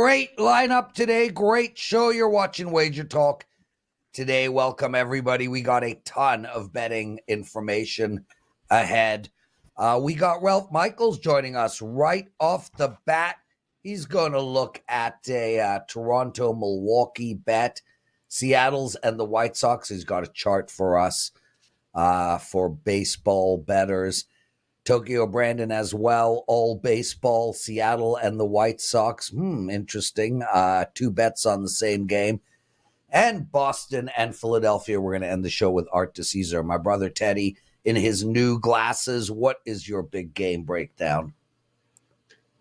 Great lineup today. Great show. You're watching Wager Talk Today. Welcome, everybody. We got a ton of betting information ahead. We got Ralph Michaels joining us right off the bat. He's going to look at a Toronto-Milwaukee bet. Seattle's and the White Sox. He's got a chart for us for baseball bettors. Tokyo Brandon as well, all baseball, Seattle and the White Sox. Interesting. Two bets on the same game. And Boston and Philadelphia. We're going to end the show with Art DeCesare. My brother Teddy in his new glasses. What is your big game breakdown?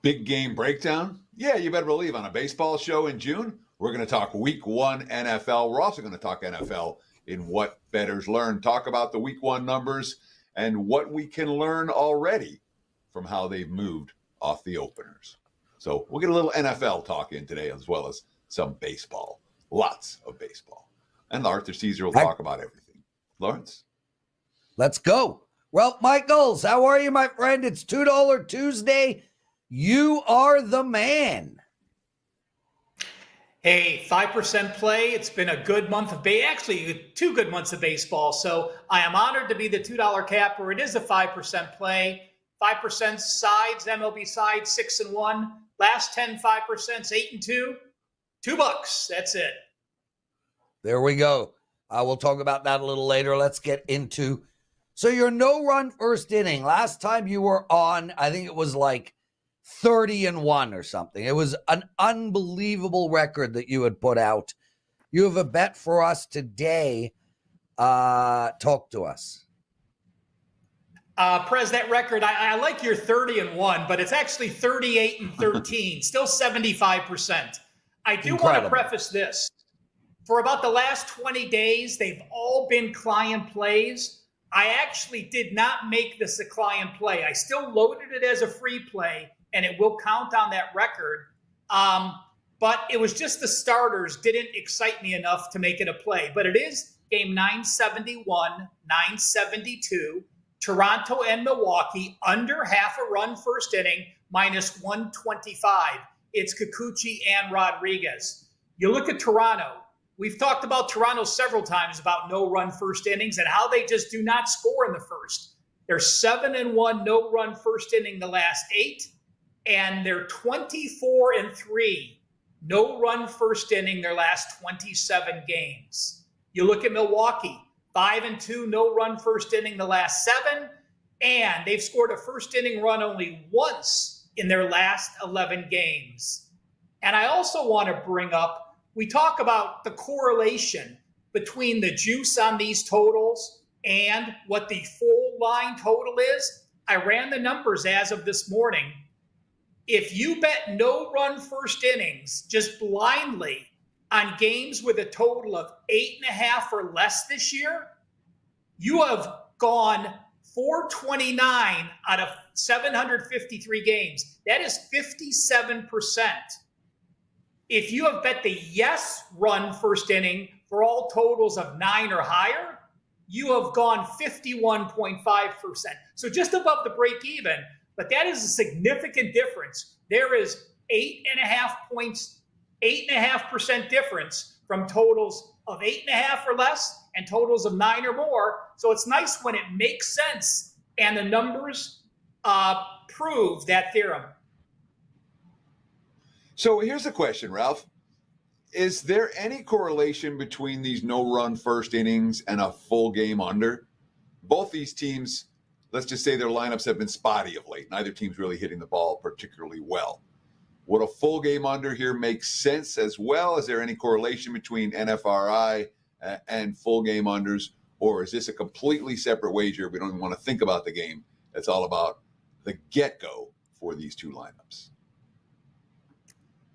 Big game breakdown? Yeah, you better believe on a baseball show in June, we're going to talk week one NFL. We're also going to talk NFL in What Bettors Learn. Talk about the week one numbers and what we can learn already from how they've moved off the openers. So we'll get a little NFL talk in today as well as some baseball. Lots of baseball. And Arthur Caesar will talk about everything. Lawrence? Let's go. Ralph Michaels, how are you, my friend? It's $2 Tuesday. You are the man. Hey, 5% play. It's been a good month of actually 2 good months of baseball. So I am honored to be the $2 capper. It is a 5% play. 5% sides, MLB side, 6-1. Last 10 5%, 8-2. $2. That's it. There we go. We'll talk about that a little later. Let's get into. So your no-run first inning. Last time you were on, I think it was like 30-1 or something. It was an unbelievable record that you had put out. You have a bet for us today. Talk to us. Prez, that record, I like your 30-1, but it's actually 38-13, still 75%. I do want to preface this. For about the last 20 days, they've all been client plays. I actually did not make this a client play. I still loaded it as a free play, and it will count on that record. But it was just the starters didn't excite me enough to make it a play. But it is game 971, 972, Toronto and Milwaukee, under half a run first inning, minus 125. It's Kikuchi and Rodriguez. You look at Toronto. We've talked about Toronto several times about no-run first innings and how they just do not score in the first. They're 7-1 no-run first inning the last 8, and they're 24-3 no-run first inning their last 27 games. You look at Milwaukee, 5-2 no-run first inning the last 7, and they've scored a first inning run only once in their last 11 games. And I also want to bring up, we talk about the correlation between the juice on these totals and what the full line total is. I ran the numbers as of this morning. If you bet no run first innings just blindly on games with a total of 8.5 or less this year, you have gone 429 out of 753 games. That is 57%. If you have bet the yes run first inning for all totals of 9 or higher, you have gone 51.5%. So just above the break even, but that is a significant difference. There is 8.5% difference from totals of 8.5 or less and totals of 9 or more. So it's nice when it makes sense and the numbers prove that theorem. So here's a question, Ralph. Is there any correlation between these no-run first innings and a full game under? Both these teams, let's just say their lineups have been spotty of late. Neither team's really hitting the ball particularly well. Would a full game under here make sense as well? Is there any correlation between NFRI and full game unders? Or is this a completely separate wager? We don't even want to think about the game. It's all about the get-go for these two lineups.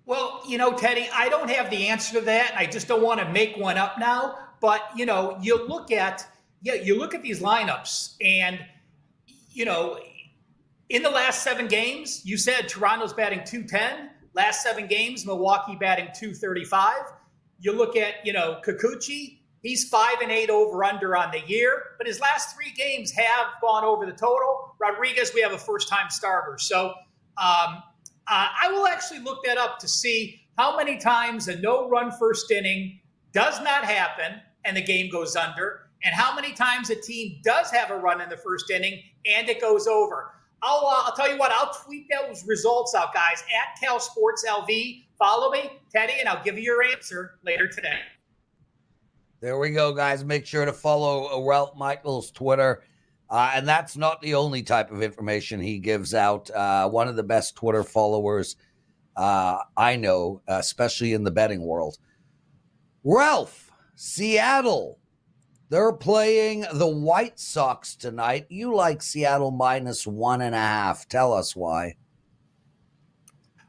Well, Teddy, I don't have the answer to that. I just don't want to make one up now. But, you look at these lineups and, in the last 7 games, you said Toronto's batting 210. Last 7 games, Milwaukee batting 235. You look at, Kikuchi, he's 5-8 over under on the year, but his last 3 games have gone over the total. Rodriguez, we have a first-time starter. So I will actually look that up to see how many times a no-run first inning does not happen and the game goes under, and how many times a team does have a run in the first inning and it goes over. I'll tell you what, I'll tweet those results out, guys, at Cal Sports LV. Follow me, Teddy, and I'll give you your answer later today. There we go, guys. Make sure to follow Ralph Michaels' Twitter. And that's not the only type of information he gives out. One of the best Twitter followers I know, especially in the betting world. Ralph, Seattle, they're playing the White Sox tonight. You like Seattle -1.5. Tell us why.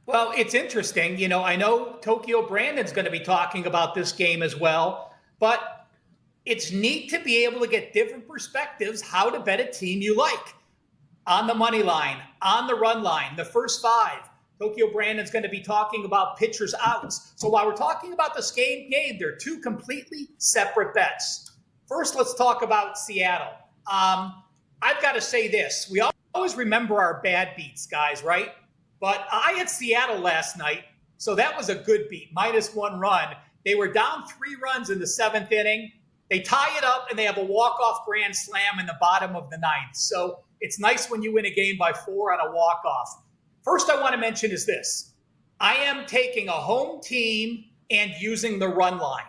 Well, it's interesting. You know, I know Tokyo Brandon's going to be talking about this game as well, but it's neat to be able to get different perspectives how to bet a team you like. On the money line, on the run line, the first five. Tokyo Brandon's going to be talking about pitchers' outs. So while we're talking about this game, they're two completely separate bets. First, let's talk about Seattle. I've got to say this. We always remember our bad beats, guys, right? But I had Seattle last night, so that was a good beat, -1 run. They were down 3 runs in the 7th inning. They tie it up, and they have a walk-off grand slam in the bottom of the 9th. So it's nice when you win a game by 4 on a walk-off. First I want to mention is this. I am taking a home team and using the run line.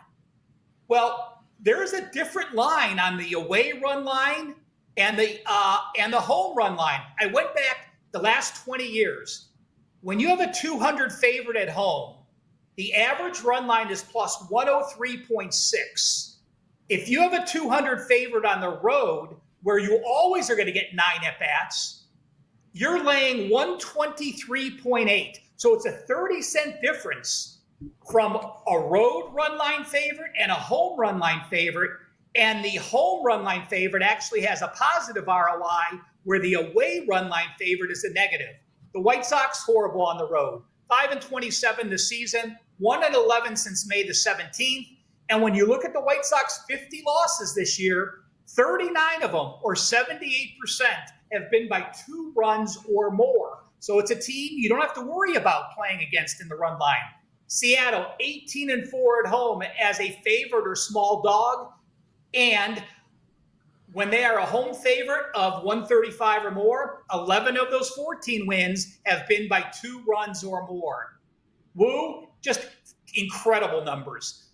Well, there's a different line on the away run line and the home run line. I went back the last 20 years. When you have a 200 favorite at home, the average run line is plus 103.6. If you have a 200 favorite on the road, where you always are going to get 9 at-bats, you're laying 123.8. So it's a 30-cent difference from a road run line favorite and a home run line favorite. And the home run line favorite actually has a positive ROI, where the away run line favorite is a negative. The White Sox, horrible on the road. 5-27 this season, 1-11 since May the 17th. And when you look at the White Sox 50 losses this year, 39 of them, or 78%, have been by 2 runs or more. So it's a team you don't have to worry about playing against in the run line. Seattle, 18-4 at home as a favorite or small dog. And when they are a home favorite of 135 or more, 11 of those 14 wins have been by 2 runs or more. Woo, just incredible numbers.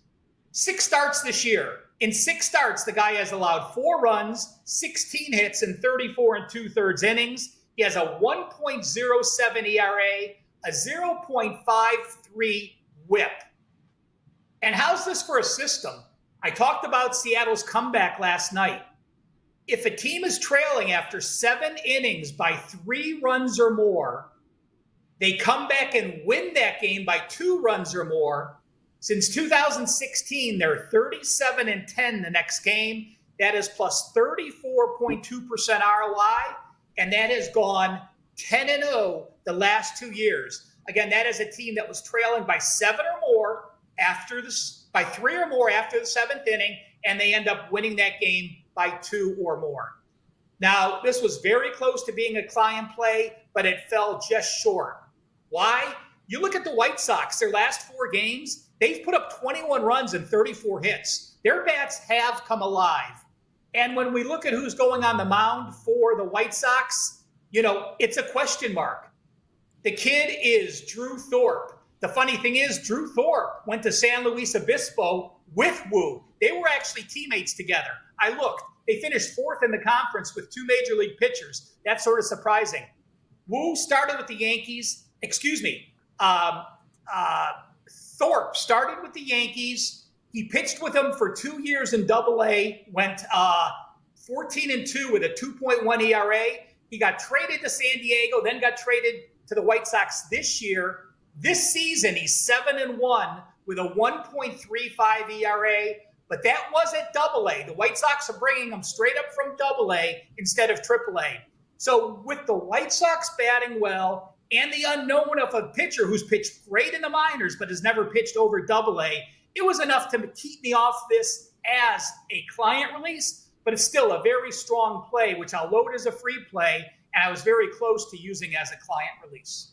6 starts this year. In 6 starts, the guy has allowed 4 runs, 16 hits in 34 2/3 innings. He has a 1.07 ERA, a 0.53 whip. And how's this for a system? I talked about Seattle's comeback last night. If a team is trailing after 7 innings by 3 runs or more, they come back and win that game by 2 runs or more. Since 2016, they're 37-10 the next game. That is plus 34.2% ROI, and that has gone 10-0 the last 2 years. Again, that is a team that was trailing by 7 or more by 3 or more after the 7th inning, and they end up winning that game by 2 or more. Now, this was very close to being a client play, but it fell just short. Why? You look at the White Sox, their last 4 games, they've put up 21 runs and 34 hits. Their bats have come alive. And when we look at who's going on the mound for the White Sox, it's a question mark. The kid is Drew Thorpe. The funny thing is, Drew Thorpe went to San Luis Obispo with Wu. They were actually teammates together. I looked. They finished 4th in the conference with 2 major league pitchers. That's sort of surprising. Wu started with the Yankees. Thorpe started with the Yankees. He pitched with them for 2 years in Double-A, went 14-2 with a 2.1 ERA. He got traded to San Diego, then got traded to the White Sox this year. This season, he's 7-1 with a 1.35 ERA, but that was at Double-A. The White Sox are bringing him straight up from Double-A instead of Triple-A. So with the White Sox batting well and the unknown of a pitcher who's pitched great in the minors but has never pitched over Double-A, it was enough to keep me off this as a client release, but it's still a very strong play, which I'll load as a free play, and I was very close to using as a client release.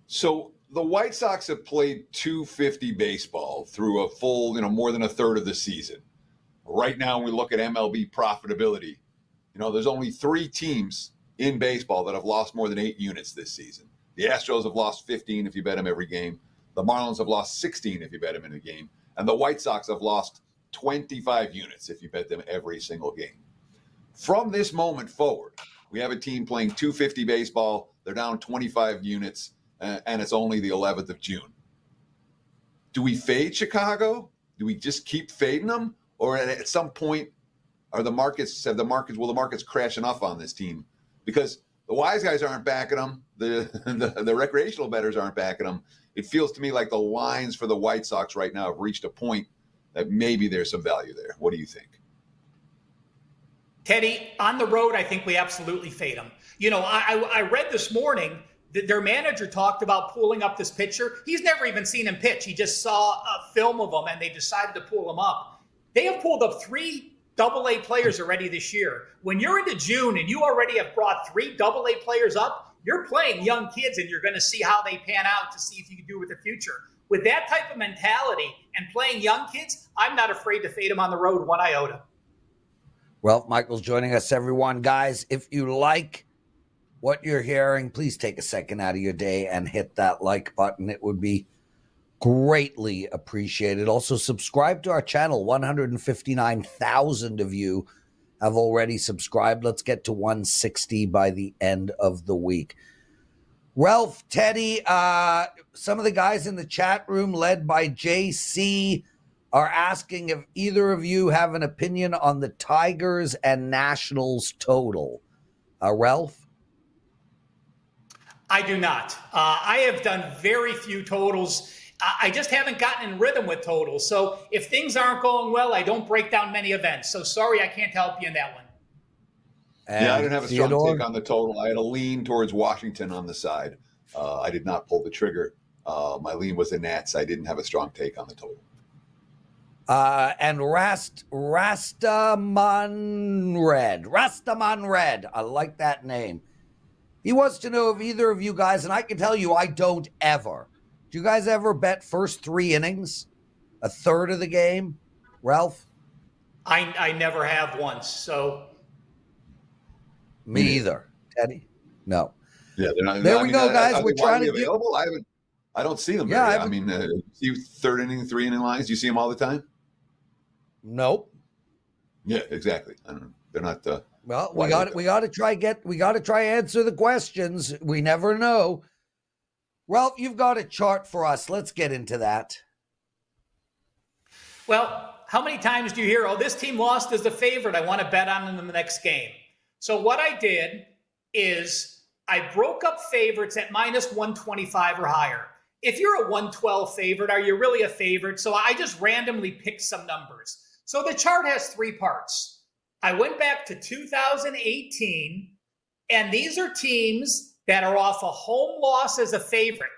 So the White Sox have played 250 baseball through a full, more than a third of the season. Right now, when we look at MLB profitability, there's only 3 teams in baseball that have lost more than 8 units this season. The Astros have lost 15 if you bet them every game. The Marlins have lost 16 if you bet them in a game. And the White Sox have lost 25 units if you bet them every single game. From this moment forward, we have a team playing 250 baseball. They're down 25 units, and it's only the 11th of June. Do we fade Chicago? Do we just keep fading them? Or at some point, will the markets crash enough on this team? Because the wise guys aren't backing them. The recreational bettors aren't backing them. It feels to me like the lines for the White Sox right now have reached a point that maybe there's some value there. What do you think? Teddy, on the road, I think we absolutely fade them. I read this morning that their manager talked about pulling up this pitcher. He's never even seen him pitch. He just saw a film of him, and they decided to pull him up. They have pulled up 3 AA players already this year. When you're into June and you already have brought 3 AA players up, you're playing young kids, and you're going to see how they pan out to see if you can do it with the future. With that type of mentality and playing young kids, I'm not afraid to fade them on the road 1 iota. Well, Michael's joining us, everyone. Guys, if you like what you're hearing, please take a second out of your day and hit that like button. It would be greatly appreciated. Also, subscribe to our channel. 159,000 of you have already subscribed. Let's get to 160 by the end of the week. Ralph, Teddy, some of the guys in the chat room led by JC are asking if either of you have an opinion on the Tigers and Nationals total. Ralph? I do not. I have done very few totals. I just haven't gotten in rhythm with totals. So if things aren't going well, I don't break down many events. So sorry, I can't help you in that one. Yeah, I didn't have a strong take on the total. I had a lean towards Washington on the side. I did not pull the trigger. My lean was the Nats. I didn't have a strong take on the total. And Rastaman Red. I like that name. He wants to know if either of you guys, and I can tell you I don't ever. Do you guys ever bet first 3 innings? A third of the game? Ralph? I never have once, so. Me either. Teddy? No. Yeah, they're not. There we go, guys. We're trying to get available. I don't see them. Yeah, see 3rd inning, 3 inning lines. You see them all the time? Nope. Yeah, exactly. I don't know. They're not. Well, we got to try answer the questions. We never know. Ralph, you've got a chart for us. Let's get into that. Well, how many times do you hear, this team lost as the favorite, I want to bet on them in the next game? So what I did is I broke up favorites at minus 125 or higher. If you're a 112 favorite, are you really a favorite? So I just randomly picked some numbers. So the chart has 3 parts. I went back to 2018, and these are teams that are off a home loss as a favorite.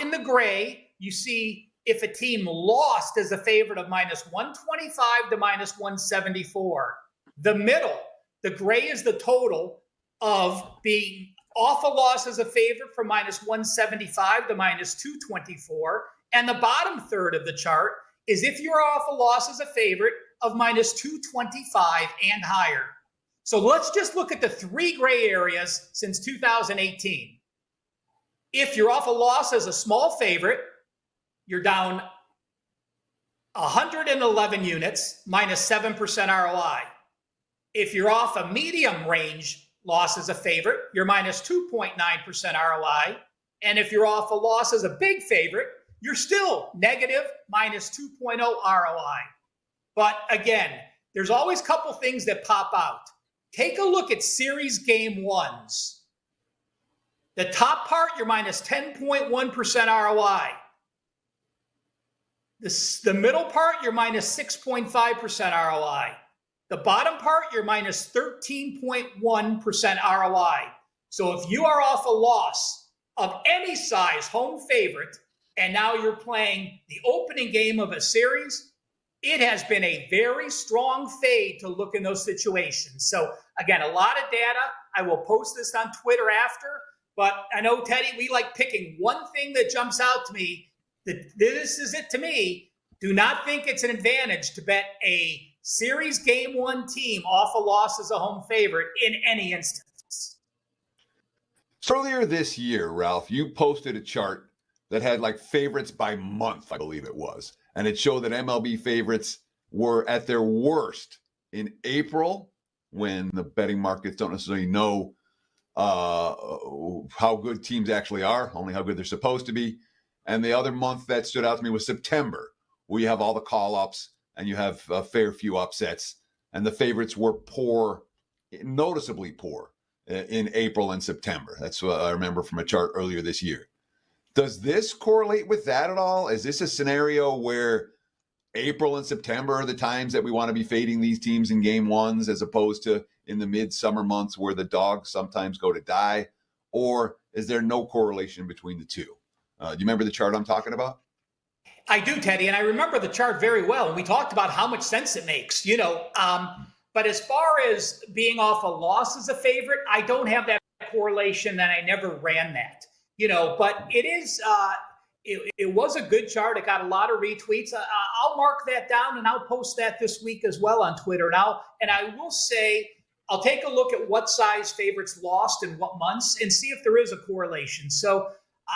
In the gray, you see if a team lost as a favorite of minus 125 to minus 174. The middle, the gray is the total of being off a loss as a favorite from minus 175 to minus 224. And the bottom third of the chart is if you're off a loss as a favorite of minus 225 and higher. So let's just look at the 3 gray areas since 2018. If you're off a loss as a small favorite, you're down 111 units, minus 7% ROI. If you're off a medium range loss as a favorite, you're minus 2.9% ROI. And if you're off a loss as a big favorite, you're still negative, minus 2.0 ROI. But again, there's always a couple things that pop out. Take a look at series game 1s. The top part, you're minus 10.1% ROI. The middle part, you're minus 6.5% ROI. The bottom part, you're minus 13.1% ROI. So if you are off a loss of any size home favorite, and now you're playing the opening game of a series, it has been a very strong fade to look in those situations. So again, a lot of data. I will post this on Twitter after. But I know, Teddy, we like picking one thing that jumps out to me. This is it to me. Do not think it's an advantage to bet a series game one team off a loss as a home favorite in any instance. So earlier this year, Ralph, you posted a chart that had like favorites by month, I believe it was. And it showed that MLB favorites were at their worst in April, when the betting markets don't necessarily know how good teams actually are, only how good they're supposed to be. And the other month that stood out to me was September, where you have all the call-ups and you have a fair few upsets. And the favorites were poor, noticeably poor, in April and September. That's what I remember from a chart earlier this year. Does this correlate with that at all? Is this a scenario where April and September are the times that we want to be fading these teams in game ones, as opposed to in the mid-summer months where the dogs sometimes go to die? Or is there no correlation between the two? Do you remember the chart I'm talking about? I do, Teddy, and I remember the chart very well. And we talked about how much sense it makes, but as far as being off a loss as a favorite, I don't have that correlation, and I never ran that, but it is, it was a good chart. It got a lot of retweets. I'll mark that down, and I'll post that this week as well on Twitter. And I will say, I'll take a look at what size favorites lost in what months and see if there is a correlation. So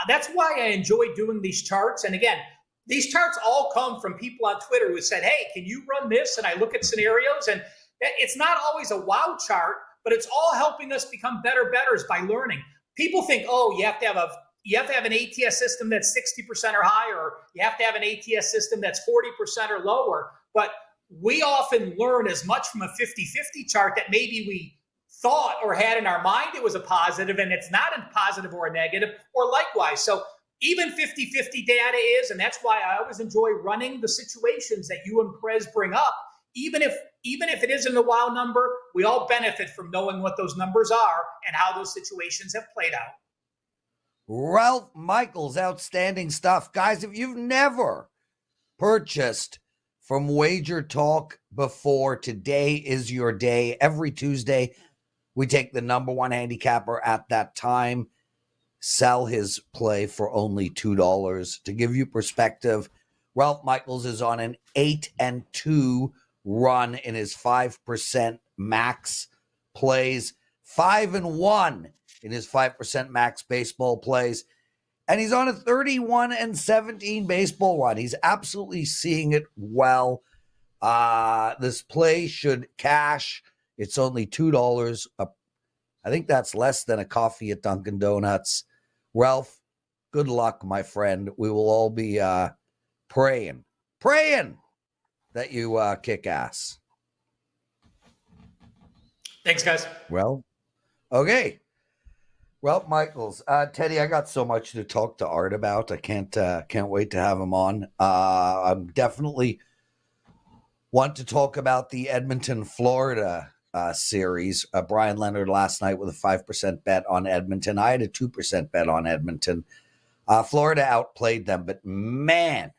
that's why I enjoy doing these charts. And again, these charts all come from people on Twitter who said, hey, can you run this? And I look at scenarios, and it's not always a wow chart, but it's all helping us become better bettors by learning. People think, oh, you have to have an ATS system that's 60% or higher, or you have to have an ATS system that's 40% or lower. But we often learn as much from a 50-50 chart that maybe we thought or had in our mind it was a positive, and it's not a positive or a negative, or likewise. So even 50-50 data is, and that's why I always enjoy running the situations that you and Prez bring up. Even if it isn't a wow number, we all benefit from knowing what those numbers are and how those situations have played out. Ralph Michaels, outstanding stuff. Guys, if you've never purchased from WagerTalk before, today is your day. Every Tuesday, we take the number one handicapper at that time, sell his play for only $2. To give you perspective, Ralph Michaels is on an 8-2 run in his 5% max plays, 5-1 in his 5% max baseball plays, and he's on a 31-17 baseball run. He's absolutely seeing it well. This play should cash. It's only $2. I think that's less than a coffee at Dunkin' Donuts. Ralph, good luck, my friend. We will all be praying that you kick ass. Thanks, guys. Well, okay. Ralph Michaels. Teddy, I got so much to talk to Art about. I can't wait to have him on. I'm definitely want to talk about the Edmonton, Florida series. Brian Leonard last night with a 5% bet on Edmonton. I had a 2% bet on Edmonton. Florida outplayed them, but man,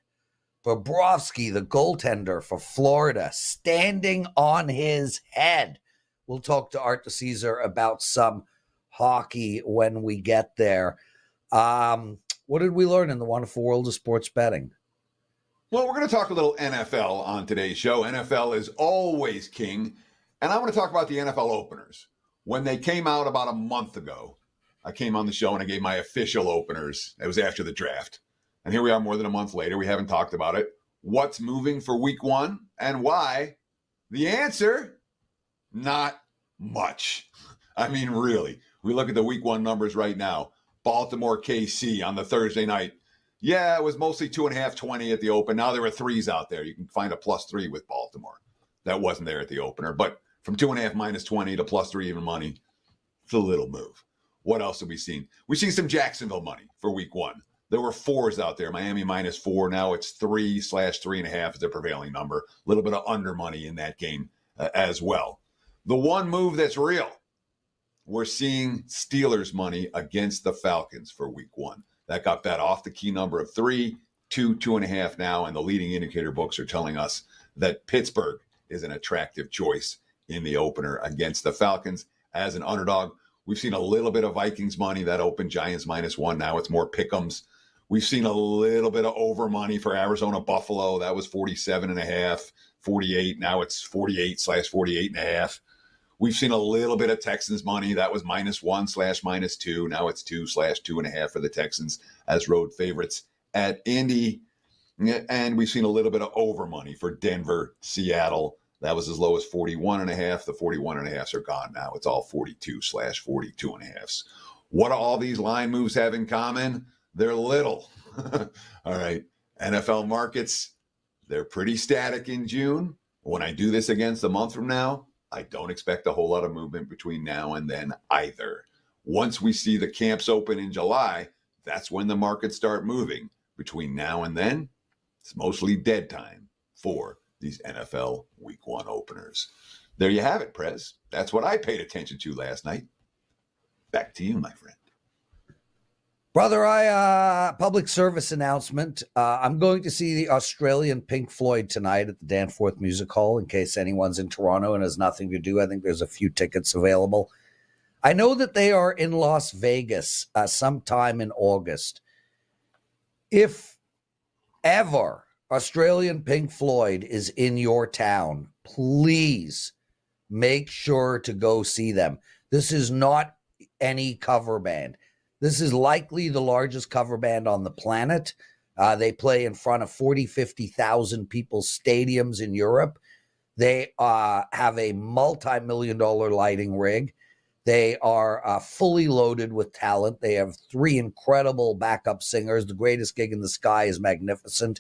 Bobrovsky, the goaltender for Florida, standing on his head. We'll talk to Art DeCesare about some hockey when we get there. What did we learn in the wonderful world of sports betting? Well, we're going to talk a little NFL on today's show. NFL is always king. And I want to talk about the NFL openers. When they came out about a month ago, I came on the show and I gave my official openers. It was after the draft. And here we are more than a month later. We haven't talked about it. What's moving for week one and why? The answer, not much. I mean, really. We look at the week one numbers right now. Baltimore, KC on the Thursday night. Yeah, it was mostly 2.5, 20 at the open. Now there are threes out there. You can find a +3 with Baltimore. That wasn't there at the opener. But from 2.5 -20 to +3 even money, it's a little move. What else have we seen? We've seen some Jacksonville money for week one. There were 4s out there. Miami -4. Now it's 3/3.5 is the prevailing number. A little bit of under money in that game as well. The one move that's real, we're seeing Steelers money against the Falcons for week one. That got bet off the key number of 3 to 2.5 now, and the leading indicator books are telling us that Pittsburgh is an attractive choice in the opener against the Falcons as an underdog. We've seen a little bit of Vikings money that opened Giants -1. Now it's more pick'ems. We've seen a little bit of over money for Arizona Buffalo. That was 47.5, 48. Now it's 48/48.5. We've seen a little bit of Texans money. That was -1/-2. Now it's 2/2.5 for the Texans as road favorites at Indy. And we've seen a little bit of over money for Denver, Seattle. That was as low as 41.5. The 41.5s are gone now. It's all 42/42.5s. What do all these line moves have in common? They're little. All right. NFL markets, they're pretty static in June. When I do this against a month from now, I don't expect a whole lot of movement between now and then either. Once we see the camps open in July, that's when the markets start moving. Between now and then, it's mostly dead time for these NFL Week 1 openers. There you have it, Prez. That's what I paid attention to last night. Back to you, my friend. Brother, public service announcement. I'm going to see the Australian Pink Floyd tonight at the Danforth Music Hall in case anyone's in Toronto and has nothing to do. I think there's a few tickets available. I know that they are in Las Vegas sometime in August. If ever Australian Pink Floyd is in your town, please make sure to go see them. This is not any cover band. This is likely the largest cover band on the planet. They play in front of 40, 50,000 people's stadiums in Europe. They have a multi-million-dollar lighting rig. They are fully loaded with talent. They have 3 incredible backup singers. The Greatest Gig in the Sky is magnificent.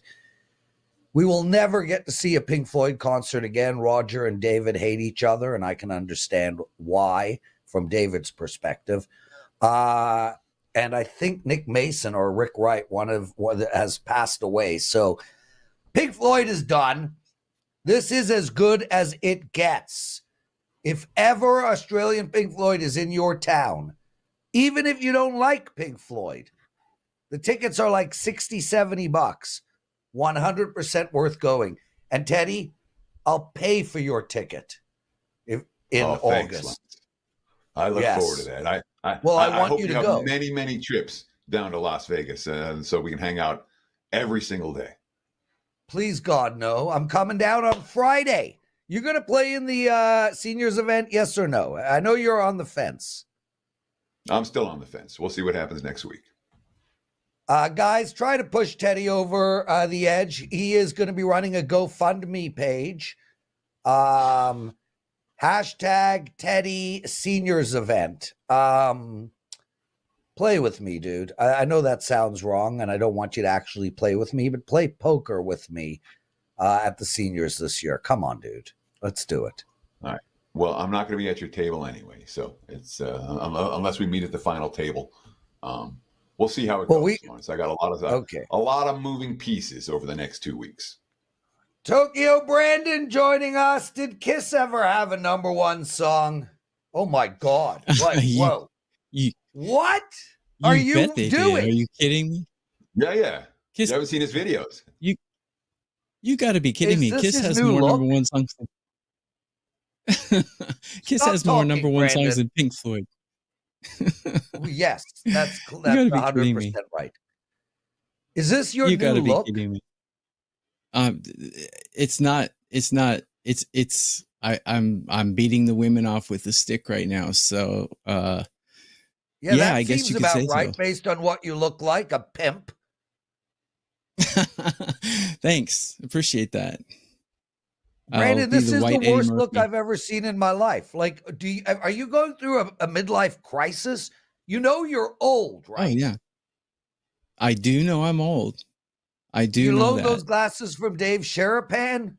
We will never get to see a Pink Floyd concert again. Roger and David hate each other, and I can understand why from David's perspective. And I think Nick Mason or Rick Wright, one has passed away. So Pink Floyd is done. This is as good as it gets. If ever Australian Pink Floyd is in your town, even if you don't like Pink Floyd, the tickets are like $60, $70. 100% worth going. And Teddy, I'll pay for your ticket in August. Thanks, I look forward to that. I want hope you to have go. many, many trips down to Las Vegas so we can hang out every single day. Please, God, no. I'm coming down on Friday. You're going to play in the seniors event, yes or no? I know you're on the fence. I'm still on the fence. We'll see what happens next week. Guys, try to push Teddy over the edge. He is going to be running a GoFundMe page. Hashtag Teddy Seniors Event. Play with me, dude. I know that sounds wrong, and I don't want you to actually play with me, but play poker with me at the seniors this year. Come on, dude. Let's do it. All right. Well, I'm not going to be at your table anyway, so it's unless we meet at the final table. We'll see how it goes. I got a lot of moving pieces over the next 2 weeks. Tokyo Brandon joining us. Did Kiss ever have a #1 song? Oh my God! What? Whoa! What are you doing? Did. Are you kidding me? Yeah. Kiss, you haven't seen his videos. You got to be kidding me. Kiss has more #1 songs. Kiss has more #1 songs than Pink Floyd. Yes, that's 100% right. Is this your new look? You gotta be kidding me. I'm beating the women off with a stick right now. So that I guess you could about say right so. Based on what you look like, a pimp. Thanks. Appreciate that. Brandon, this is the worst look I've ever seen in my life. Like, are you going through a midlife crisis? You know you're old, right? Oh, yeah. I do know I'm old. I do you know loan that. Those glasses from Dave Sherapan?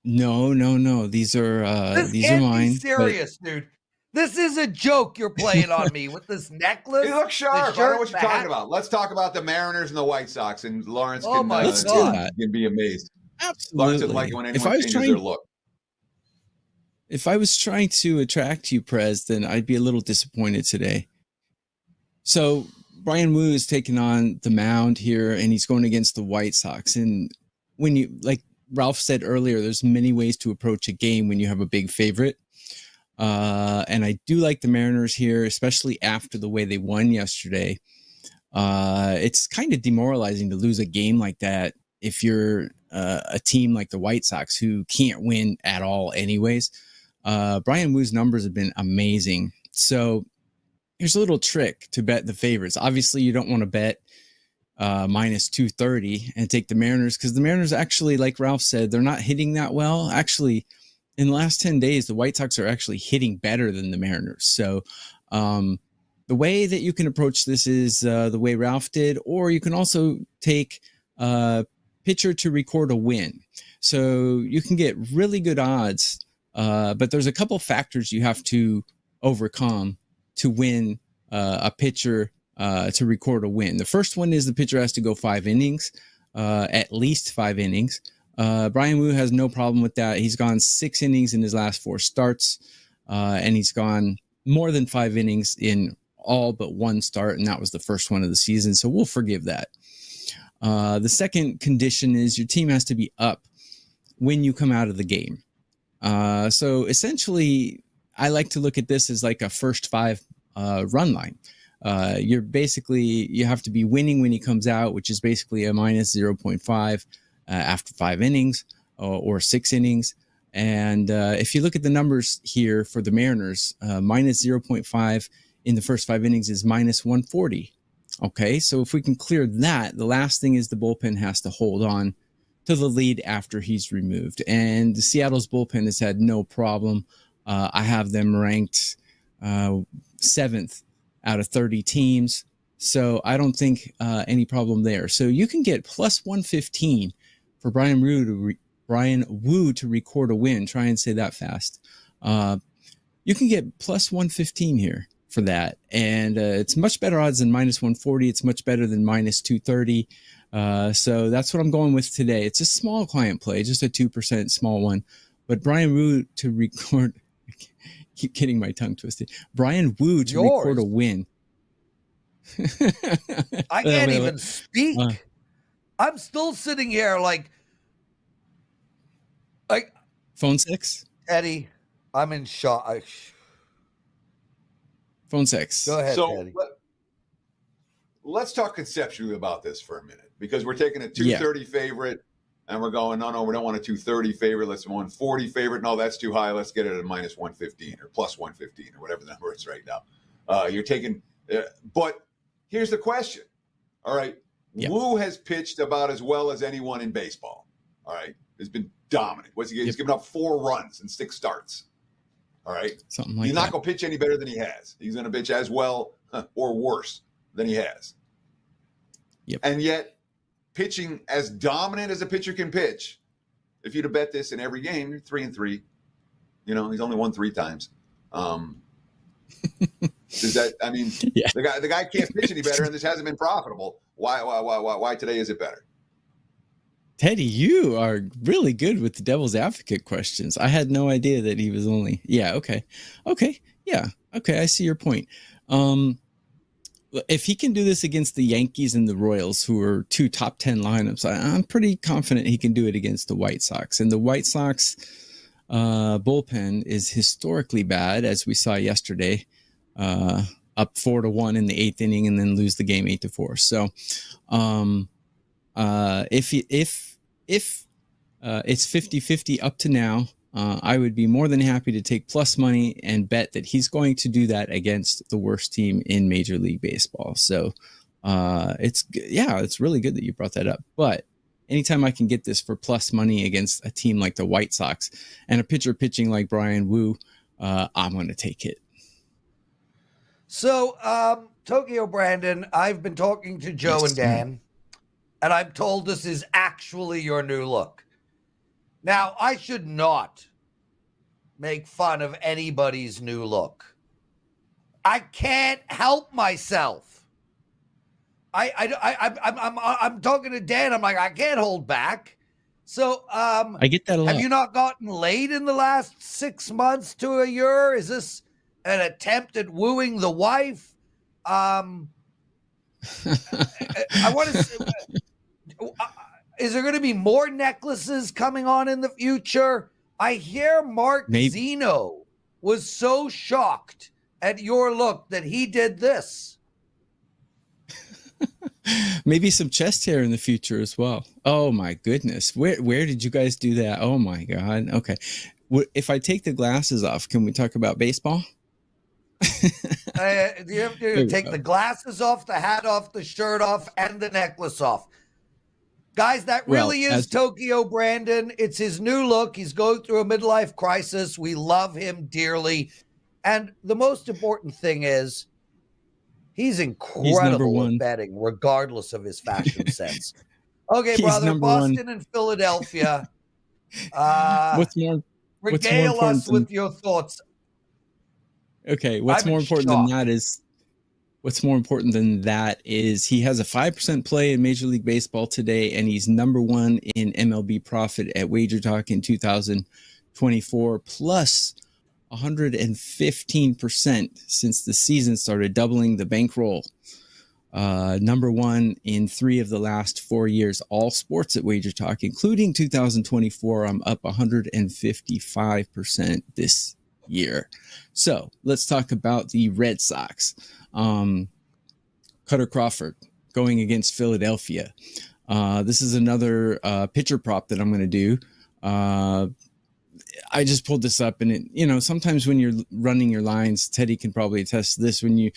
No. These are mine. Serious, dude. This is a joke you're playing on me with this necklace. You look sharp. I don't know what you're talking about. Let's talk about the Mariners and the White Sox, and Lawrence can be amazed. Absolutely. Like when anyone changes their look. If I was trying to attract you, Prez, then I'd be a little disappointed today. So Brian Wu is taking on the mound here, and he's going against the White Sox. And when you, like Ralph said earlier, there's many ways to approach a game when you have a big favorite. And I do like the Mariners here, especially after the way they won yesterday. It's kind of demoralizing to lose a game like that if you're a team like the White Sox who can't win at all anyways. Brian Woo's numbers have been amazing. So here's a little trick to bet the favorites. Obviously, you don't want to bet minus 230 and take the Mariners, because the Mariners actually, like Ralph said, they're not hitting that well. Actually, in the last 10 days, the White Sox are actually hitting better than the Mariners. So the way that you can approach this is the way Ralph did, or you can also take pitcher to record a win. So you can get really good odds, but there's a couple factors you have to overcome to win a pitcher to record a win. The first one is the pitcher has to go 5 innings, at least 5 innings. Brian Woo has no problem with that. He's gone 6 innings in his last 4 starts, and he's gone more than 5 innings in all but 1 start, and that was the first one of the season, so we'll forgive that. The second condition is your team has to be up when you come out of the game. So essentially, I like to look at this as like a first 5 run line. You have to be winning when he comes out, which is basically a minus 0.5 after 5 innings or 6 innings. And if you look at the numbers here for the Mariners, minus 0.5 in the first 5 innings is minus 140. Okay, so if we can clear that, the last thing is the bullpen has to hold on to the lead after he's removed. And the Seattle's bullpen has had no problem. I have them ranked 7th out of 30 teams. So I don't think any problem there. So you can get plus 115 for Brian Woo to record a win. Try and say that fast. You can get plus 115 here for that. And it's much better odds than minus 140. It's much better than minus 230. So that's what I'm going with today. It's a small client play, just a 2% small one. But Brian Woo to record, I keep getting my tongue twisted. Brian Woo to record a win. I can't even speak. I'm still sitting here like phone 6. Teddy, I'm in shock. Phone 6. Go ahead, so Teddy. Let's talk conceptually about this for a minute, because we're taking a 230 favorite and we're going, no, we don't want a 230 favorite. Let's 140 favorite. No, that's too high. Let's get it at minus 115 or plus 115 or whatever the number is right now. You're taking, but here's the question. All right. Yep. Woo has pitched about as well as anyone in baseball. All right. He's been dominant. He's given up 4 runs in 6 starts. All right. Something like that. He's not going to pitch any better than he has. He's going to pitch as well or worse than he has. Yep. And yet, pitching as dominant as a pitcher can pitch, if you'd have bet this in every game, you're 3-3. You know, he's only won 3 times. Does that? I mean, the guy can't pitch any better, and this hasn't been profitable. Why today is it better? Teddy, you are really good with the devil's advocate questions. I had no idea that he was only. Yeah. Okay. Yeah. Okay. I see your point. If he can do this against the Yankees and the Royals, who are 2 top 10 lineups, I'm pretty confident he can do it against the White Sox. And the White Sox bullpen is historically bad, as we saw yesterday, up 4-1 in the 8th inning and then lose the game 8-4. So if it's 50-50 up to now, I would be more than happy to take plus money and bet that he's going to do that against the worst team in Major League Baseball. So it's really good that you brought that up. But anytime I can get this for plus money against a team like the White Sox and a pitcher pitching like Brian Woo, I'm going to take it. So, Tokyo Brandon, I've been talking to Joe and Dan, and I'm told this is actually your new look. Now, I should not make fun of anybody's new look. I can't help myself. I'm talking to Dan. I'm like, I can't hold back. So, I get that a lot. Have you not gotten laid in the last 6 months to a year? Is this an attempt at wooing the wife? I want to. Is there going to be more necklaces coming on in the future? I hear Mark Zeno was so shocked at your look that he did this. Maybe some chest hair in the future as well. Oh my goodness. Where did you guys do that? Oh my God. Okay. If I take the glasses off, can we talk about baseball? You have to take the glasses off, the hat off, the shirt off, and the necklace off. Guys, that really is Tokyo Brandon. It's his new look. He's going through a midlife crisis. We love him dearly. And the most important thing is he's incredible at betting, regardless of his fashion sense. Okay, brother, Boston and Philadelphia. Regale us with your thoughts. Okay, what's more important than that is he has a 5% play in Major League Baseball today, and he's number one in MLB profit at WagerTalk in 2024, plus 115% since the season started, doubling the bankroll. Number one in 3 of the last 4 years, all sports at WagerTalk, including 2024. I'm up 155% this year. So let's talk about the Red Sox. Cutter Crawford going against Philadelphia. This is another pitcher prop that I'm going to do. I just pulled this up, and sometimes when you're running your lines, Teddy can probably attest to this. When you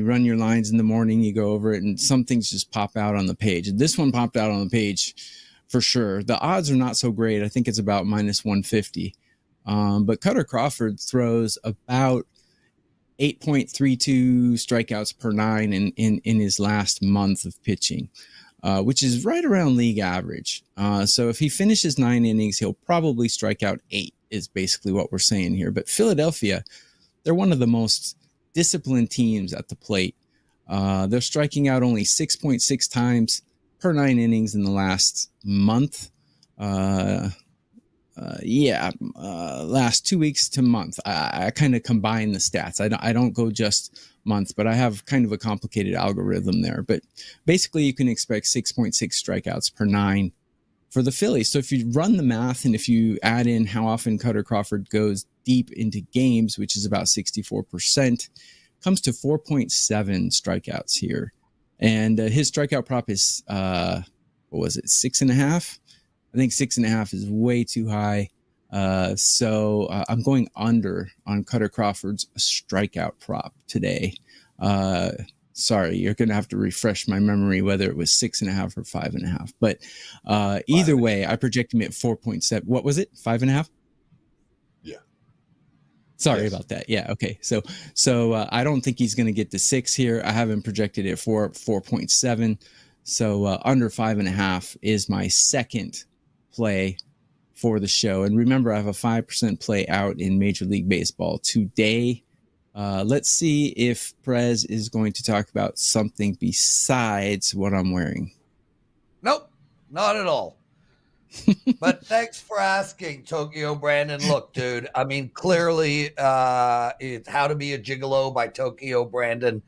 run your lines in the morning, you go over it, and some things just pop out on the page. This one popped out on the page for sure. The odds are not so great. I think it's about minus 150. But Cutter Crawford throws about 8.32 strikeouts per 9 in his last month of pitching, which is right around league average. So if he finishes 9 innings, he'll probably strike out 8, is basically what we're saying here. But Philadelphia, they're one of the most disciplined teams at the plate. They're striking out only 6.6 times per 9 innings in the last month. Last 2 weeks to month. I kind of combine the stats. I don't go just month, but I have kind of a complicated algorithm there. But basically, you can expect 6.6 strikeouts per 9 for the Phillies. So if you run the math and if you add in how often Cutter Crawford goes deep into games, which is about 64%, comes to 4.7 strikeouts here. And his strikeout prop is, 6.5? I think 6.5 is way too high. So I'm going under on Cutter Crawford's strikeout prop today. Sorry, you're going to have to refresh my memory whether it was 6.5 or 5.5. But either way, I project him at 4.7. What was it? 5.5? Yeah. Sorry about that. Yeah. Okay. So I don't think he's going to get to 6 here. I have him projected at 4.7. So under 5.5 is my second play for the show. And remember, I have a 5% play out in Major League Baseball today. Let's see if Prez is going to talk about something besides what I'm wearing. Nope, not at all. But thanks for asking, Tokyo Brandon. Look, dude, I mean, clearly it's How to Be a Gigolo by Tokyo Brandon.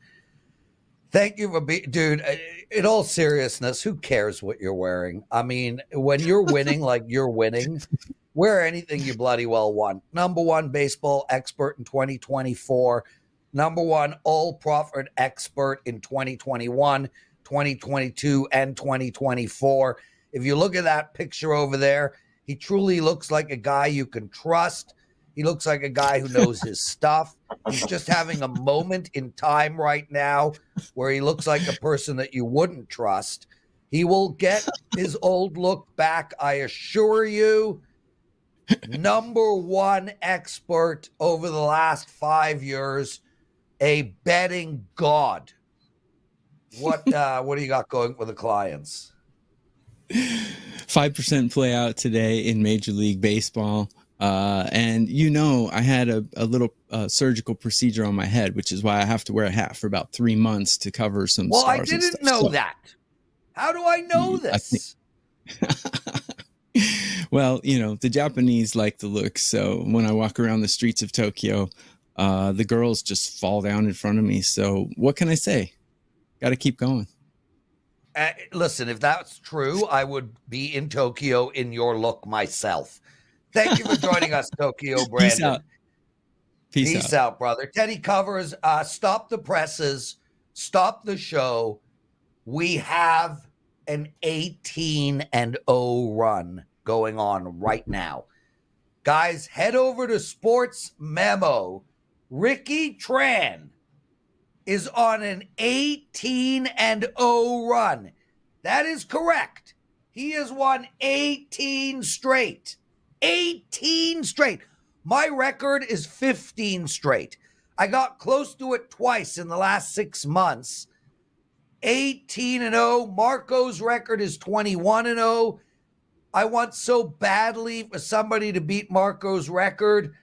Thank you for being, dude, in all seriousness, who cares what you're wearing? I mean, when you're winning like you're winning, wear anything you bloody well want. Number one baseball expert in 2024. Number one all profit expert in 2021, 2022, and 2024. If you look at that picture over there, he truly looks like a guy you can trust. He looks like a guy who knows his stuff. He's just having a moment in time right now where he looks like a person that you wouldn't trust. He will get his old look back, I assure you. Number one expert over the last 5 years, a betting god. What do you got going for the clients? 5% play out today in Major League Baseball. And I had a little surgical procedure on my head, which is why I have to wear a hat for about 3 months to cover some scars. Well, I didn't know that. How do I know this? Well, the Japanese like the look. So when I walk around the streets of Tokyo, the girls just fall down in front of me. So what can I say? Got to keep going. Listen, if that's true, I would be in Tokyo in your look myself. Thank you for joining us, Tokyo Brandon. Peace out, brother. Teddy covers. Stop the presses. Stop the show. We have an 18-0 run going on right now. Guys, head over to Sports Memo. Ricky Tran is on an 18-0 run. That is correct. He has won 18 straight. 18 straight. My record is 15 straight. I got close to it twice in the last 6 months. 18-0. Marco's record is 21-0. I want so badly for somebody to beat Marco's record.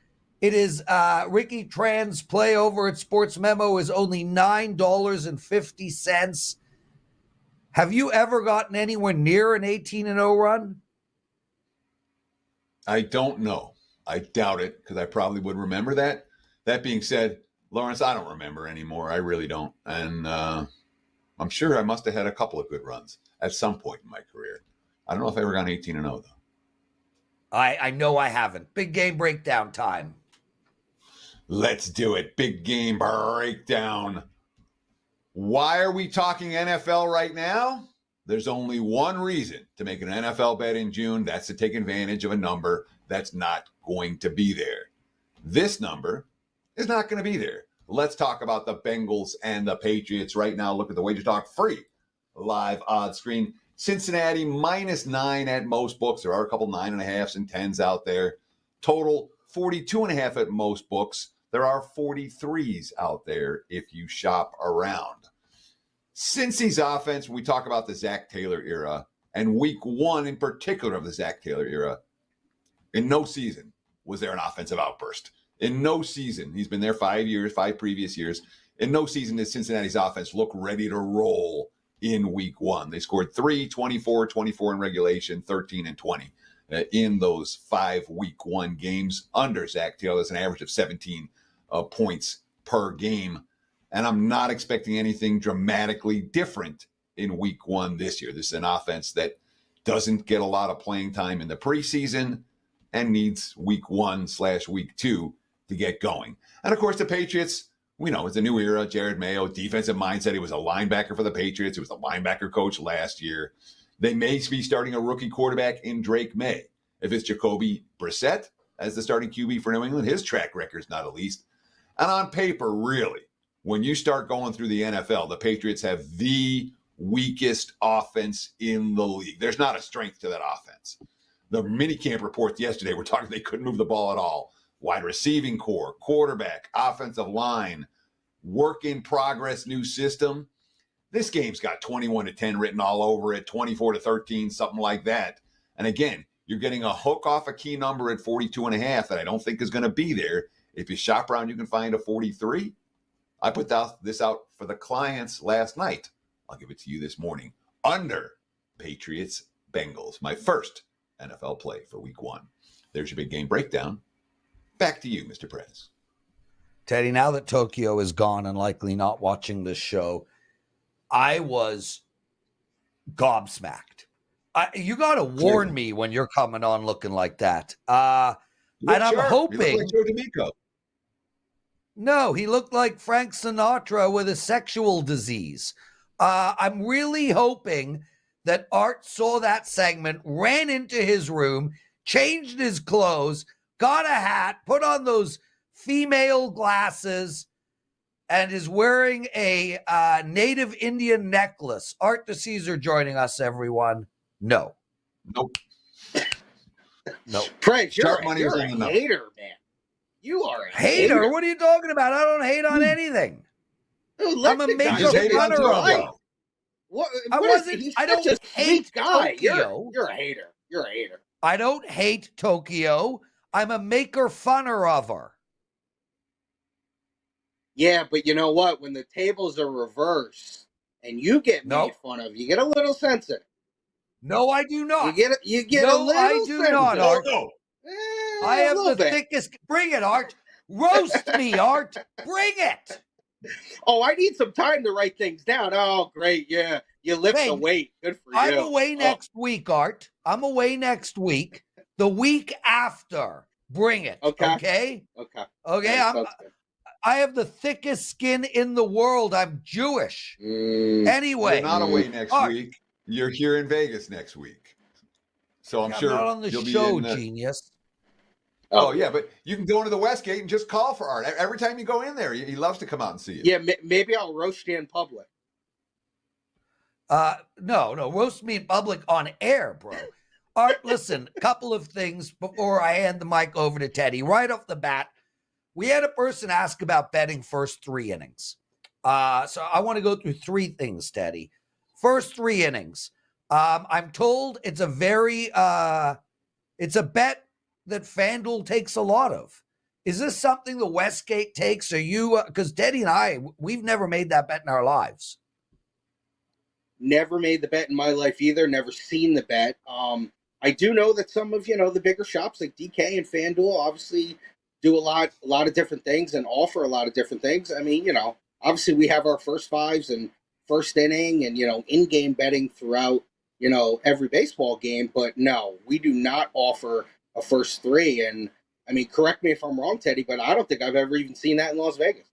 It is Ricky Tran's play over at Sports Memo is only $9.50. Have you ever gotten anywhere near an 18-0 run? I don't know. I doubt it because I probably would remember that. That being said, Lawrence, I don't remember anymore. I really don't. And I'm sure I must have had a couple of good runs at some point in my career. I don't know if I ever got 18-0 though. I know I haven't. Big game breakdown time. Let's do it. Big game breakdown. Why are we talking NFL right now? There's only one reason to make an NFL bet in June. That's to take advantage of a number that's not going to be there. This number is not going to be there. Let's talk about the Bengals and the Patriots right now. Look at the WagerTalk free live odds screen. Cincinnati -9 at most books. There are a couple 9.5s and 10s out there. Total 42.5 at most books. There are 43s out there if you shop around. Cincy's offense, when we talk about the Zach Taylor era, and week one in particular of the Zach Taylor era, in no season was there an offensive outburst. In no season, he's been there 5 years, 5 previous years. In no season did Cincinnati's offense look ready to roll in week one. They scored 3, 24, 24 in regulation, 13 and 20 in those 5 week one games under Zach Taylor. That's an average of 17 points per game. And I'm not expecting anything dramatically different in week one this year. This is an offense that doesn't get a lot of playing time in the preseason and needs week 1/week 2 to get going. And of course, the Patriots, we know it's a new era. Jared Mayo, defensive mindset. He was a linebacker for the Patriots. He was the linebacker coach last year. They may be starting a rookie quarterback in Drake May. If it's Jacoby Brissett as the starting QB for New England, his track record's not at least. And on paper, really, when you start going through the NFL, the Patriots have the weakest offense in the league. There's not a strength to that offense. The minicamp reports yesterday were talking they couldn't move the ball at all. Wide receiving core, quarterback, offensive line, work in progress, new system. This game's got 21-10 written all over it, 24-13, something like that. And again, you're getting a hook off a key number at 42.5 that I don't think is going to be there. If you shop around, you can find a 43. I put this out for the clients last night. I'll give it to you this morning. Under Patriots Bengals, my first NFL play for week one. There's your big game breakdown. Back to you, Mr. Prez. Teddy, now that Tokyo is gone and likely not watching this show, I was gobsmacked. You got to warn me when you're coming on looking like that. And I'm hoping. You look like Joe D'Amico. No, he looked like Frank Sinatra with a sexual disease. I'm really hoping that Art saw that segment, ran into his room, changed his clothes, got a hat, put on those female glasses, and is wearing a native Indian necklace. Art DeCesare joining us, everyone. No. Nope. Nope. Prez, you're a enough. hater, man. You are a Hater? What are you talking about? I don't hate on anything. Dude, I'm a major Just hate on runner of Tokyo. it. I don't hate guy. Tokyo. You're a hater. You're a hater. I don't hate Tokyo. I'm a maker funner of her. Yeah, but you know what? When the tables are reversed and you get made fun of, you get a little sensitive. No, I do not. You get no, a little I do sensitive. not, Art. I have am the thickest. Bring it, Art. Roast me, Art. Bring it. Oh, I need some time to write things down. Oh, great. Yeah. You lift the weight. Good for you. I'm away next week, Art. I'm away next week. The week after, Bring it. Okay. Okay. Okay. I have the thickest skin in the world. I'm Jewish. Anyway, you're not away next week. You're here in Vegas next week. So I'm sure not on the you'll show, be in genius. Oh, yeah, but you can go into the Westgate and just call for Art. Every time you go in there, he loves to come out and see you. Yeah, maybe I'll roast you in public. No, roast me in public on air, bro. Art, listen, a couple of things before I hand the mic over to Teddy. Right off the bat, we had a person ask about betting first 3 innings. So I want to go through 3 things, Teddy. First 3 innings. I'm told it's a bet that FanDuel takes a lot of. Is this something the Westgate takes? Are you, because Teddy and I, we've never made that bet in our lives. Never made the bet in my life either. Never seen the bet. I do know that some of, the bigger shops like DK and FanDuel obviously do a lot of different things and offer a lot of different things. I mean, obviously we have our first fives and first inning and, in-game betting throughout, every baseball game. But no, we do not offer a first 3. And I mean, correct me if I'm wrong, Teddy, but I don't think I've ever even seen that in Las Vegas.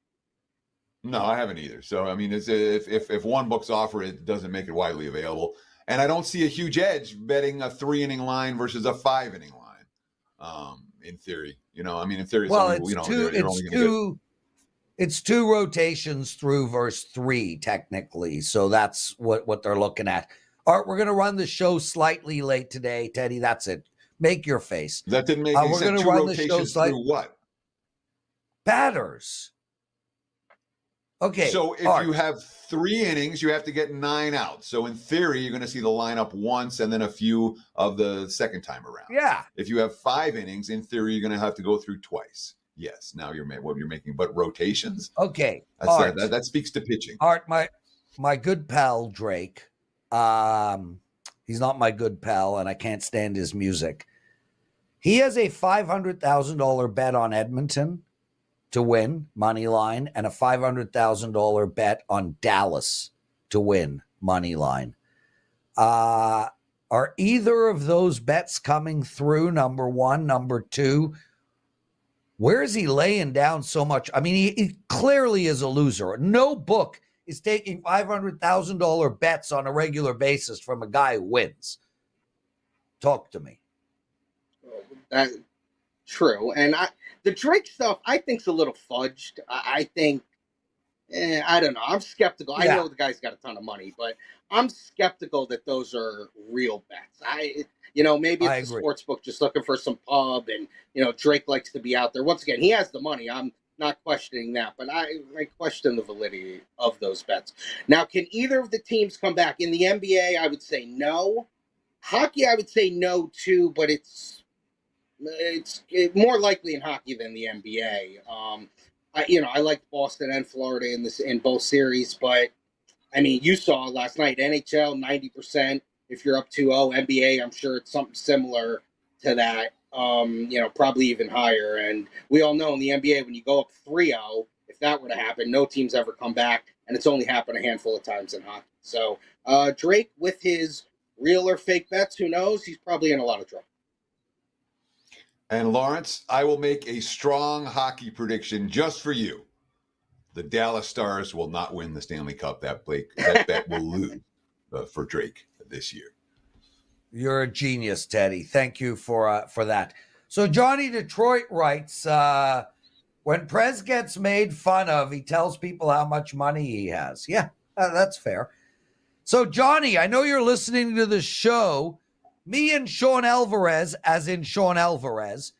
No, I haven't either. So, I mean, if one book's offer, it doesn't make it widely available. And I don't see a huge edge betting a 3-inning line versus a 5-inning line. In theory, I mean, in theory, well, it's 2 rotations through verse 3 technically. So that's what they're looking at. Art, we're going to run the show slightly late today, Teddy. That's it. Make your face. That didn't make any sense. We're going to run the show slightly. Through what? Batters. Okay. So if you have 3 innings, you have to get 9 outs. So in theory, you're going to see the lineup once and then a few of the second time around. Yeah. If you have 5 innings, in theory, you're going to have to go through twice. Yes. Now you're making, but rotations. Okay. That speaks to pitching. Art, my good pal Drake. He's not my good pal, and I can't stand his music. He has a $500,000 bet on Edmonton to win money line and a $500,000 bet on Dallas to win money line. Are either of those bets coming through? Number 1, number 2, where is he laying down so much? I mean, he clearly is a loser. No book is taking $500,000 bets on a regular basis from a guy who wins. Talk to me. That's true. And the Drake stuff, I think, is a little fudged. I think, I don't know. I'm skeptical. Yeah. I know the guy's got a ton of money, but I'm skeptical that those are real bets. Maybe it's a sports book just looking for some pub, and, Drake likes to be out there. Once again, he has the money. I'm not questioning that, but I question the validity of those bets. Now, can either of the teams come back? In the NBA, I would say no. Hockey, I would say no too, but it's more likely in hockey than the NBA. I like Boston and Florida in both series, but I mean, you saw last night, NHL 90% if you're up 2-0. NBA, I'm sure it's something similar to that. Probably even higher. And we all know in the NBA, when you go up 3-0, if that were to happen, no team's ever come back, and it's only happened a handful of times in hockey. So Drake, with his real or fake bets, who knows? He's probably in a lot of trouble. And Lawrence, I will make a strong hockey prediction just for you. The Dallas Stars will not win the Stanley Cup. That bet will lose for Drake this year. You're a genius, Teddy. Thank you for that. So Johnny Detroit writes, when Prez gets made fun of, he tells people how much money he has. Yeah, that's fair. So Johnny, I know you're listening to the show. Me and Sean Alvarez, as in Sean Alvarez,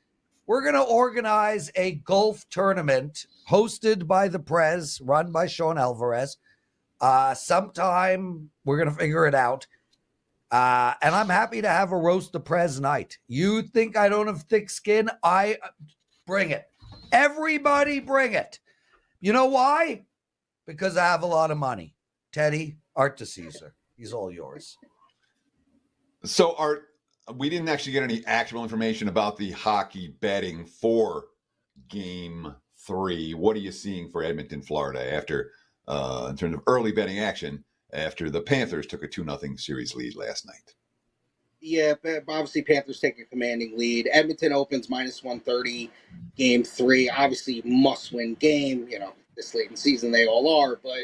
we're going to organize a golf tournament hosted by the Prez, run by Sean Alvarez. Sometime we're going to figure it out. And I'm happy to have a roast the Prez night. You think I don't have thick skin? I bring it. Everybody bring it. You know why? Because I have a lot of money. Teddy, Art DeCesare. He's all yours. So, Art, we didn't actually get any actual information about the hockey betting for Game 3. What are you seeing for Edmonton, Florida, after, in terms of early betting action, after the Panthers took a 2-0 series lead last night? Yeah, but obviously Panthers take a commanding lead. Edmonton opens minus 130, game 3. Obviously, must-win game. This late in the season they all are, but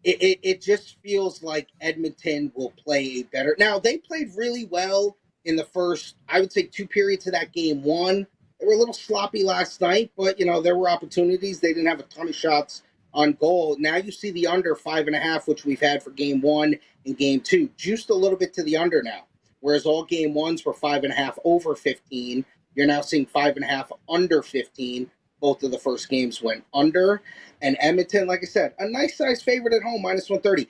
it just feels like Edmonton will play a better. Now, they played really well in the first, I would say, 2 periods of that game 1. They were a little sloppy last night, but, there were opportunities. They didn't have a ton of shots on goal. Now you see the under 5.5, which we've had for game 1 and game 2. Juiced a little bit to the under now. Whereas all game 1s were 5.5 over 15. You're now seeing 5.5 under 15. Both of the first games went under. And Edmonton, like I said, a nice size favorite at home, minus 130.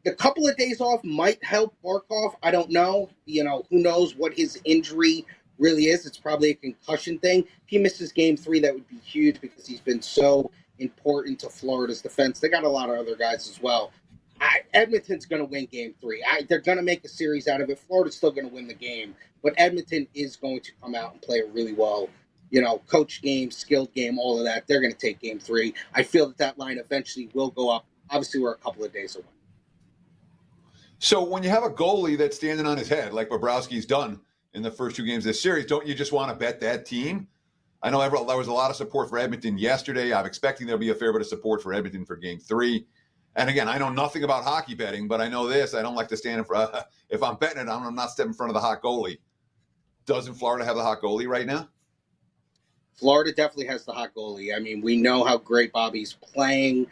The couple of days off might help Barkov. I don't know. Who knows what his injury really is. It's probably a concussion thing. If he misses game 3, that would be huge because he's been so important to Florida's defense. They got a lot of other guys as well. Edmonton's going to win game 3. They're going to make a series out of it. Florida's still going to win the game. But Edmonton is going to come out and play a really well, coach game, skilled game, all of that. They're going to take game 3. I feel that line eventually will go up. Obviously, we're a couple of days away. So when you have a goalie that's standing on his head, like Bobrovsky's done in the first 2 games of this series, don't you just want to bet that team? I know there was a lot of support for Edmonton yesterday. I'm expecting there'll be a fair bit of support for Edmonton for game 3. And again, I know nothing about hockey betting, but I know this. I don't like to stand in front. If I'm betting it, I'm not stepping in front of the hot goalie. Doesn't Florida have the hot goalie right now? Florida definitely has the hot goalie. I mean, we know how great Bobby's playing,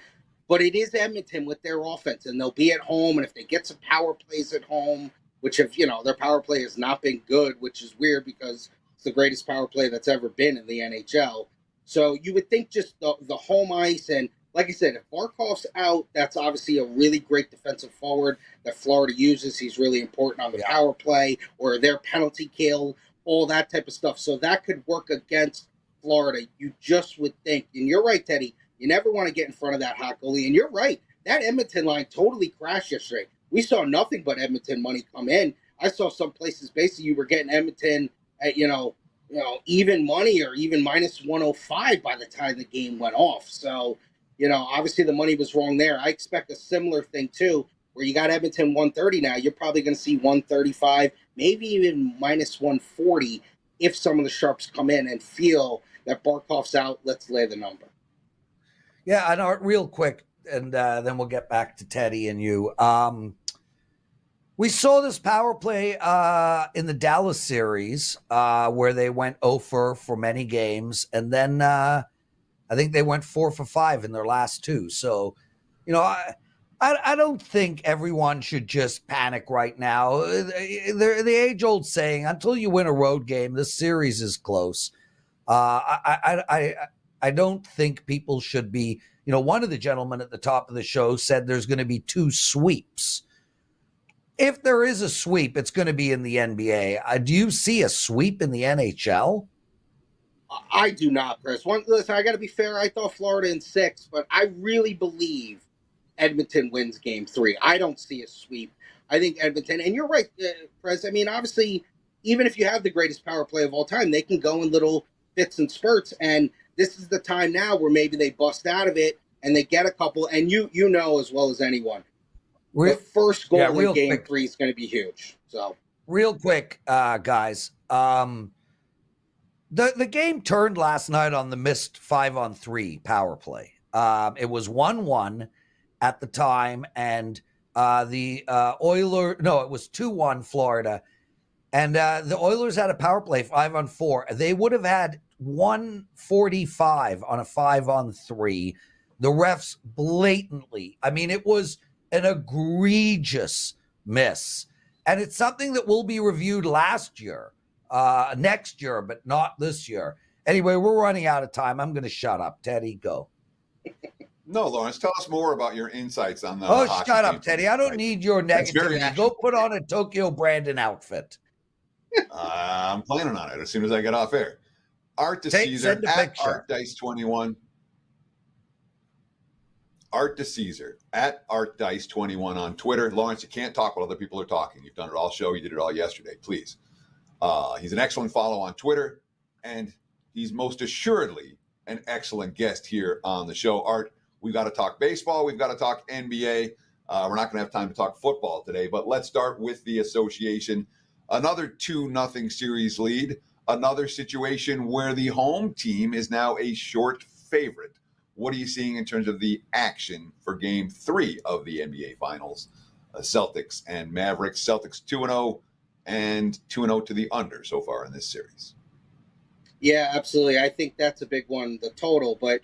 but it is Edmonton with their offense, and they'll be at home. And if they get some power plays at home, which if their power play has not been good, which is weird because it's the greatest power play that's ever been in the NHL. So you would think just the home ice, and like I said, if Barkov's out, that's obviously a really great defensive forward that Florida uses. He's really important on the power play or their penalty kill, all that type of stuff. So that could work against Florida. You just would think. And you're right, Teddy. You never want to get in front of that hot goalie. And you're right. That Edmonton line totally crashed yesterday. We saw nothing but Edmonton money come in. I saw some places basically you were getting Edmonton at, even money or even minus 105 by the time the game went off. So, obviously the money was wrong there. I expect a similar thing too, where you got Edmonton 130 now. You're probably going to see 135, maybe even minus 140 if some of the sharps come in and feel that Barkov's out. Let's lay the number. Yeah, and real quick, and then we'll get back to Teddy and you. We saw this power play in the Dallas series where they went 0 for many games, and then I think they went 4 for 5 in their last 2. So, I don't think everyone should just panic right now. The age-old saying, until you win a road game, this series is close. I don't think people should be, one of the gentlemen at the top of the show said there's going to be 2 sweeps. If there is a sweep, it's going to be in the NBA. Do you see a sweep in the NHL? I do not, Chris. Listen, I got to be fair. I thought Florida in 6, but I really believe Edmonton wins game 3. I don't see a sweep. I think Edmonton, and you're right, Prez. I mean, obviously, even if you have the greatest power play of all time, they can go in little fits and spurts. And this is the time now where maybe they bust out of it and they get a couple. And you know as well as anyone, the first goal in game 3 is going to be huge. So, real quick, guys. The game turned last night on the missed 5-on-3 power play. It was 1-1 at the time, and it was 2-1 Florida. And the Oilers had a power play 5-on-4. They would have had 145 on a 5-on-3. The refs blatantly, it was an egregious miss. And it's something that will be reviewed next year, but not this year. Anyway, we're running out of time. I'm going to shut up. Teddy, go. No, Lawrence, tell us more about your insights on the shut up, Teddy. I don't need your negativity. Go put on a Tokyo Brandon outfit. I'm planning on it as soon as I get off air. Art DeCesare at ArtDice21. Art DeCesare at ArtDice21 on Twitter. Lawrence, you can't talk while other people are talking. You've done it all show. You did it all yesterday. Please. He's an excellent follow on Twitter, and he's most assuredly an excellent guest here on the show. Art, we've got to talk baseball. We've got to talk NBA. We're not going to have time to talk football today, but let's start with the association. Another 2-0 series lead. Another situation where the home team is now a short favorite. What are you seeing in terms of the action for Game 3 of the NBA Finals? Celtics and Mavericks. Celtics 2-0 and 2-0 to the under so far in this series. Yeah, absolutely. I think that's a big one, the total. But,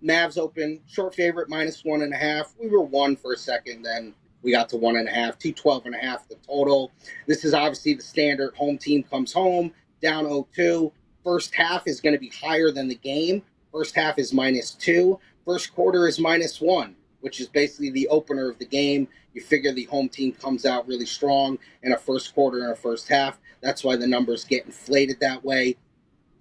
Mavs open, short favorite, -1.5. We were 1 for a second, then we got to 1.5, 212.5 the total. This is obviously the standard. Home team comes home, down 0-2. First half is going to be higher than the game. First half is -2. First quarter is -1, which is basically the opener of the game. You figure the home team comes out really strong in a first quarter and a first half. That's why the numbers get inflated that way.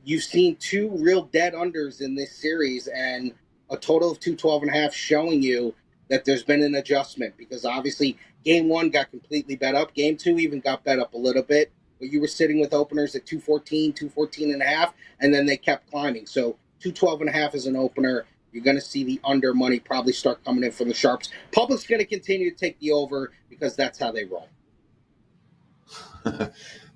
You've seen 2 real dead unders in this series and a total of 212.5, showing you that there's been an adjustment, because obviously Game 1 got completely bet up. Game 2 even got bet up a little bit, but you were sitting with openers at 214, 214.5, and then they kept climbing. So 212.5 is an opener. You're going to see the under money probably start coming in from the sharps. Public's going to continue to take the over because that's how they roll.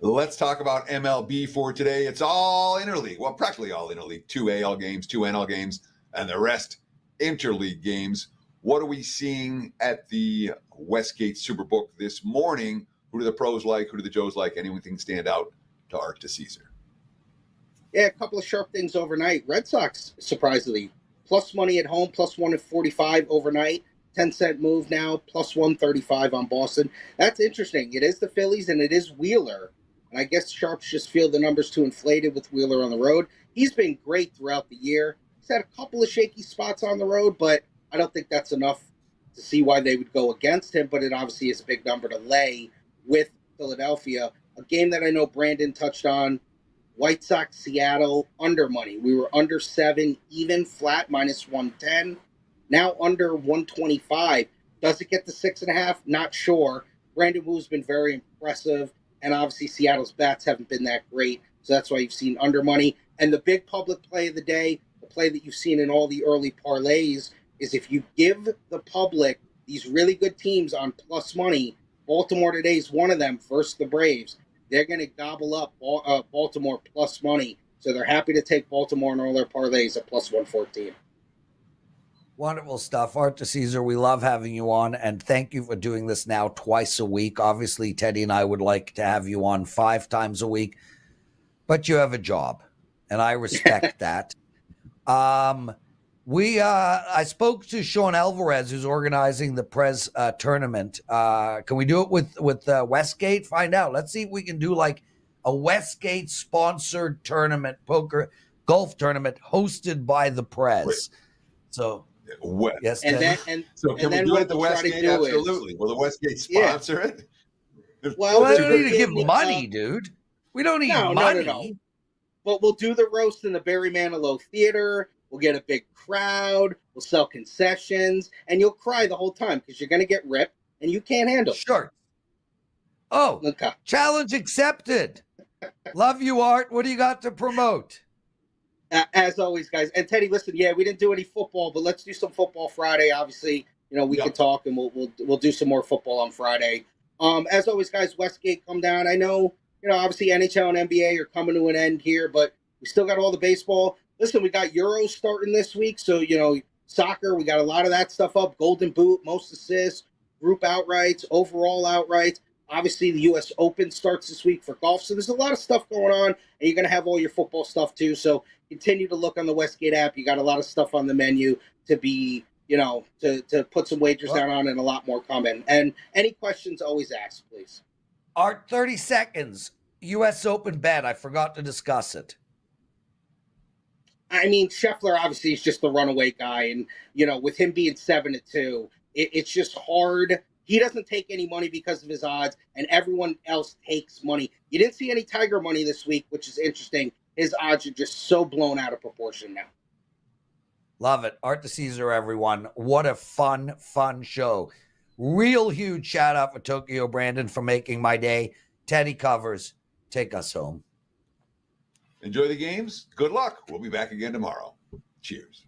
Let's talk about MLB for today. It's all interleague. Well, practically all interleague. 2 AL games, 2 NL games, and the rest interleague games. What are we seeing at the Westgate Superbook this morning? Who do the pros like? Who do the Joes like? Anything stand out to Art DeCesare? Yeah, a couple of sharp things overnight. Red Sox, surprisingly, plus money at home, plus 145 overnight. 10-cent move now, plus 135 on Boston. That's interesting. It is the Phillies and it is Wheeler. And I guess sharps just feel the numbers too inflated with Wheeler on the road. He's been great throughout the year. He's had a couple of shaky spots on the road, but I don't think that's enough to see why they would go against him. But it obviously is a big number to lay with Philadelphia. A game that I know Brandon touched on, White Sox, Seattle, under money. We were under 7, even, flat, -110. Now under 125. Does it get to 6.5? Not sure. Brandon Wu's been very impressive, and obviously Seattle's bats haven't been that great, so that's why you've seen under money. And the big public play of the day, the play that you've seen in all the early parlays, is if you give the public these really good teams on plus money, Baltimore today is one of them versus the Braves. They're going to gobble up Baltimore plus money, so they're happy to take Baltimore in all their parlays at plus 114. Wonderful stuff. Art DeCesare, we love having you on, and thank you for doing this now twice a week. Obviously, Teddy and I would like to have you on 5 times a week, but you have a job, and I respect that. I spoke to Sean Alvarez, who's organizing the Prez tournament. Can we do it with Westgate? Find out. Let's see if we can do like a Westgate sponsored tournament, golf tournament hosted by the Prez. Great. So. Yes, so can we do it at the Westgate? Absolutely. Will the Westgate sponsor it? Well, we don't need to give money, dude. We don't need money. No. But we'll do the roast in the Barry Manilow Theater. We'll get a big crowd. We'll sell concessions, and you'll cry the whole time because you're going to get ripped, and you can't handle it. Sure. Oh, okay. Challenge accepted. Love you, Art. What do you got to promote? As always, guys. And Teddy, listen, we didn't do any football, but let's do some football Friday. Obviously, we can talk, and we'll do some more football on Friday. As always, guys, Westgate, come down. I know, obviously NHL and NBA are coming to an end here, but we still got all the baseball. Listen, we got Euros starting this week, so soccer, we got a lot of that stuff up. Golden Boot, most assists, group outrights, overall outrights. Obviously, the U.S. Open starts this week for golf, so there's a lot of stuff going on, and you're going to have all your football stuff too. So continue to look on the Westgate app. You got a lot of stuff on the menu to be, to put some wagers down on, and a lot more coming. And any questions, always ask, please. Art, 30 seconds. U.S. Open bet. I forgot to discuss it. I mean, Scheffler obviously is just the runaway guy, and with him being 7-2, it's just hard. He doesn't take any money because of his odds, and everyone else takes money. You didn't see any Tiger money this week, which is interesting. His odds are just so blown out of proportion now. Love it. Art DeCesare, everyone. What a fun show. Real huge shout out for Tokyo Brandon for making my day. Teddy covers. Take us home. Enjoy the games. Good luck. We'll be back again tomorrow. Cheers.